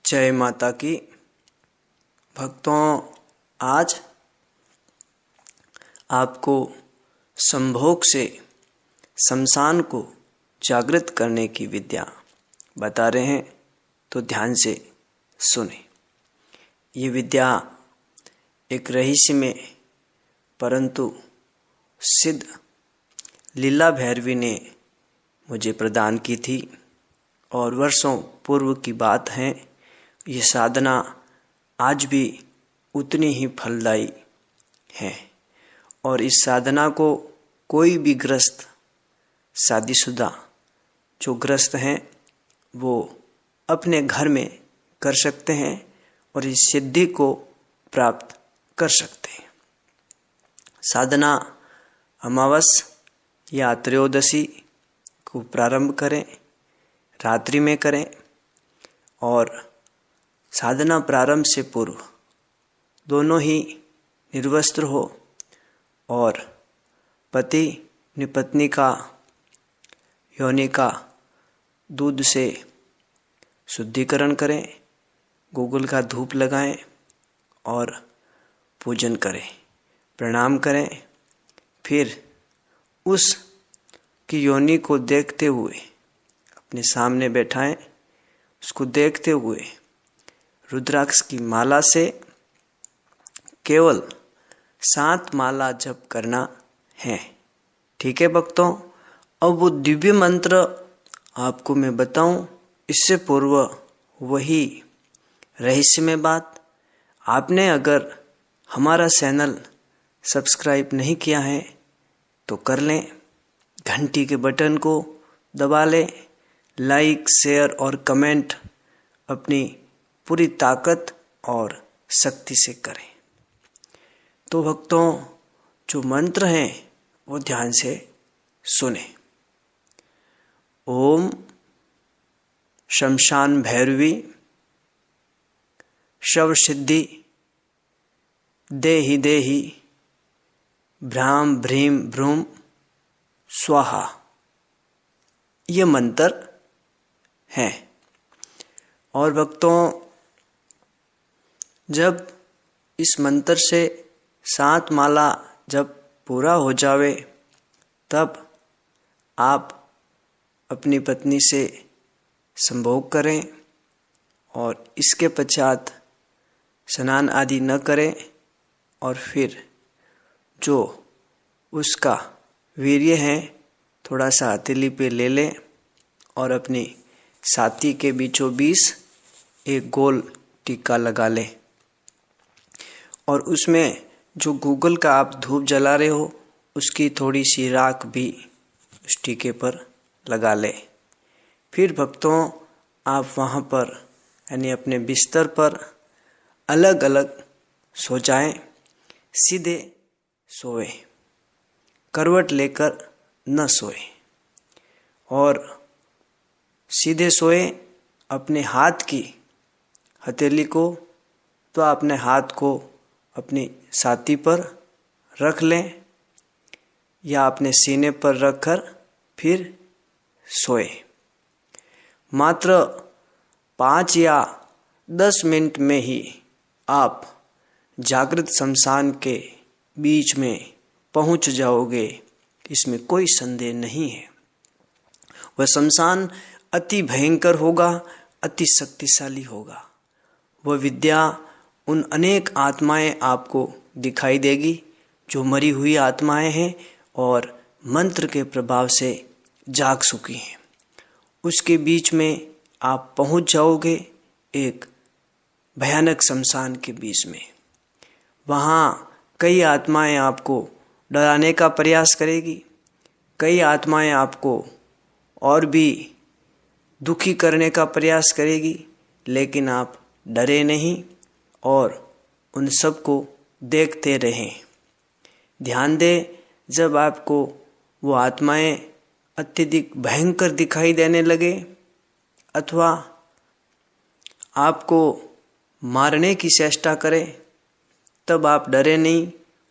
जय माता की। भक्तों, आज आपको संभोग से शमशान को जागृत करने की विद्या बता रहे हैं, तो ध्यान से सुने। ये विद्या एक रहस्यमय परंतु सिद्ध लीला भैरवी ने मुझे प्रदान की थी और वर्षों पूर्व की बात है। ये साधना आज भी उतनी ही फलदायी है और इस साधना को कोई भी ग्रस्त, शादीशुदा जो ग्रस्त हैं वो अपने घर में कर सकते हैं और इस सिद्धि को प्राप्त कर सकते हैं। साधना अमावस या त्रयोदशी को प्रारंभ करें, रात्रि में करें और साधना प्रारंभ से पूर्व दोनों ही निर्वस्त्र हो और पति ने पत्नी का योनि का दूध से शुद्धिकरण करें, गूगल का धूप लगाएं और पूजन करें, प्रणाम करें। फिर उस की योनि को देखते हुए अपने सामने बैठाएं, उसको देखते हुए रुद्राक्ष की माला से केवल 7 माला जप करना है। ठीक है भक्तों, अब वो दिव्य मंत्र आपको मैं बताऊं, इससे पूर्व वही रहस्यमय बात। आपने अगर हमारा चैनल सब्सक्राइब नहीं किया है तो कर लें, घंटी के बटन को दबा लें, लाइक, शेयर और कमेंट अपनी पूरी ताकत और शक्ति से करें। तो भक्तों, जो मंत्र हैं वो ध्यान से सुने। ओम शमशान भैरवी शव सिद्धि देहि देहि भ्राम भ्रीम भ्रूम स्वाहा, ये मंत्र है। और भक्तों, जब इस मंत्र से 7 माला जब पूरा हो जावे तब आप अपनी पत्नी से संभोग करें और इसके पश्चात स्नान आदि न करें और फिर जो उसका वीर्य है थोड़ा सा हथेली पे ले लें और अपनी छाती के बीचों बीच एक गोल टीका लगा लें और उसमें जो गूगल का आप धूप जला रहे हो उसकी थोड़ी सी राख भी उस टीके पर लगा लें। फिर भक्तों, आप वहाँ पर यानी अपने बिस्तर पर अलग अलग सो जाएं, सीधे सोएं, करवट लेकर न सोएं और सीधे सोएं। अपने हाथ की हथेली को तो अपने हाथ को अपनी छाती पर रख लें या अपने सीने पर रखकर फिर सोएं। मात्र 5 या 10 मिनट में ही आप जागृत शमशान के बीच में पहुंच जाओगे, इसमें कोई संदेह नहीं है। वह शमशान अति भयंकर होगा, अति शक्तिशाली होगा। वह विद्या उन अनेक आत्माएं आपको दिखाई देगी जो मरी हुई आत्माएं हैं और मंत्र के प्रभाव से जाग चुकी हैं। उसके बीच में आप पहुंच जाओगे एक भयानक शमशान के बीच में। वहाँ कई आत्माएं आपको डराने का प्रयास करेगी, कई आत्माएं आपको और भी दुखी करने का प्रयास करेगी, लेकिन आप डरे नहीं और उन सब को देखते रहें। ध्यान दें, जब आपको वो आत्माएं अत्यधिक भयंकर दिखाई देने लगे अथवा आपको मारने की चेष्टा करें, तब आप डरे नहीं।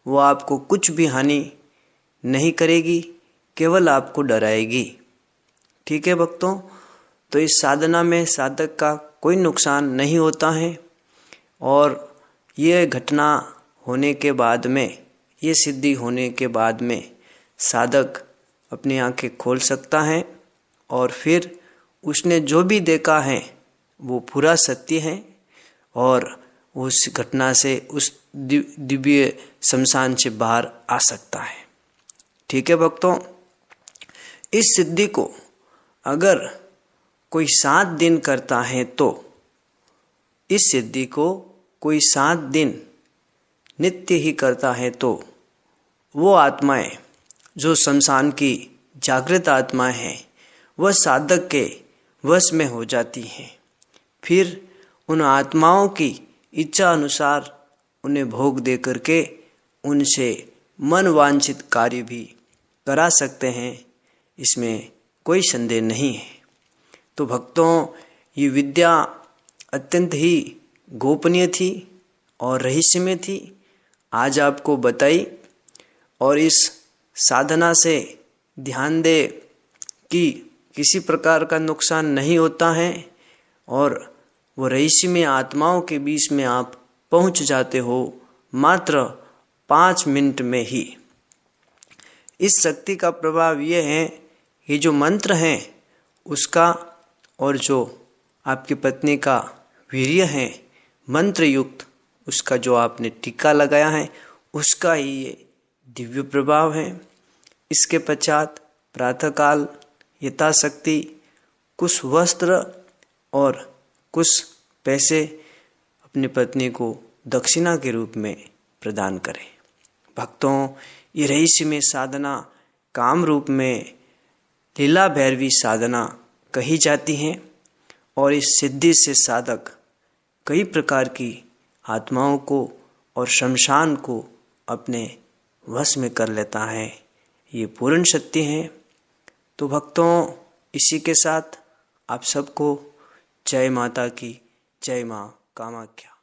वो आपको कुछ भी हानि नहीं करेगी, केवल आपको डराएगी। ठीक है भक्तों, तो इस साधना में साधक का कोई नुकसान नहीं होता है। और ये घटना होने के बाद में, ये सिद्धि होने के बाद में साधक अपनी आंखें खोल सकता है और फिर उसने जो भी देखा है वो पूरा सत्य है और उस घटना से, उस दिव्य शमशान से बाहर आ सकता है। ठीक है भक्तों, इस सिद्धि को अगर कोई 7 दिन करता है तो, इस सिद्धि को कोई 7 दिन नित्य ही करता है तो वो आत्माएं जो शमशान की जागृत आत्माएं हैं वह साधक के वश में हो जाती हैं। फिर उन आत्माओं की इच्छा अनुसार उन्हें भोग दे करके उनसे मन वांछित कार्य भी करा सकते हैं, इसमें कोई संदेह नहीं है। तो भक्तों, ये विद्या अत्यंत ही गोपनीय थी और रहस्यमय थी, आज आपको बताई। और इस साधना से ध्यान दे कि किसी प्रकार का नुकसान नहीं होता है और वो रहस्यमय आत्माओं के बीच में आप पहुंच जाते हो मात्र 5 मिनट में ही। इस शक्ति का प्रभाव ये है, ये जो मंत्र है उसका और जो आपकी पत्नी का वीर्य है मंत्र युक्त, उसका जो आपने टीका लगाया है उसका ही ये दिव्य प्रभाव है। इसके पश्चात प्रातःकाल यथाशक्ति कुछ वस्त्र और कुछ पैसे अपनी पत्नी को दक्षिणा के रूप में प्रदान करें। भक्तों, ये रहस्यमय साधना काम रूप में लीला भैरवी साधना कही जाती है और इस सिद्धि से साधक कई प्रकार की आत्माओं को और शमशान को अपने वश में कर लेता है। ये पूर्ण सत्य है। तो भक्तों, इसी के साथ आप सबको जय माता की, जय माँ कामाख्या।